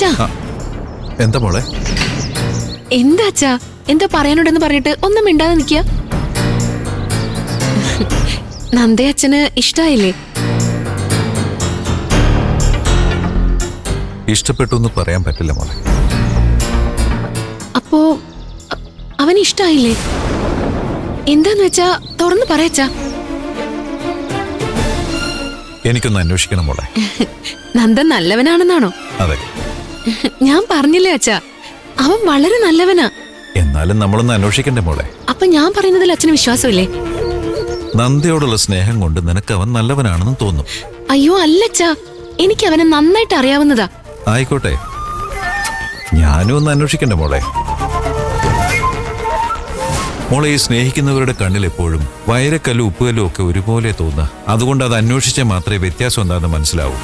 അച്ഛാ. എന്താ മോളെ? എന്താ അച്ഛാ? എന്താ പറയാനുണ്ടെന്ന് പറഞ്ഞിട്ട് ഒന്നും മിണ്ടാതെ നിൽക്കുക. നന്ദേ അച്ഛന് ഇഷ്ടായില്ലേ? ഇഷ്ടപ്പെട്ടു എന്ന് പറയാൻ പറ്റില്ല മോളെ. അപ്പോ അവന് ഇഷ്ടായില്ലേ? എന്താന്ന് വെച്ചാ തുറന്നു പറയച്ചാ. എനിക്കൊന്ന് അന്വേഷിക്കണം മോളെ. നന്ദൻ നല്ലവനാണെന്നാണോ? അതെ. ഞാൻ പറഞ്ഞില്ലേ അച്ഛാ, അവൻ വളരെ നല്ലവനാ. എന്നാലും നമ്മളൊന്ന് അന്വേഷിക്കണ്ടേ മോളെ? അപ്പൊ ഞാൻ പറയുന്നതിൽ അച്ഛന് വിശ്വാസമില്ലേ? നന്ദയോടുള്ള സ്നേഹം കൊണ്ട് നിനക്ക് അവൻ നല്ലവനാണെന്ന് തോന്നും. അയ്യോ അല്ലച്ചാ, എനിക്ക് അവനെ നന്നായിട്ട് അറിയാവുന്നതാ. ആയിക്കോട്ടെ, ഞാനും ഒന്ന് അന്വേഷിക്കണ്ടേ മോളെ? മോളെ, ഈ സ്നേഹിക്കുന്നവരുടെ കണ്ണിൽ എപ്പോഴും വൈരക്കല്ലും ഉപ്പുകല്ലും ഒക്കെ ഒരുപോലെ തോന്നുക. അതുകൊണ്ട് അത് അന്വേഷിച്ചാൽ മാത്രമേ വ്യത്യാസം എന്താണെന്ന് മനസ്സിലാവൂ.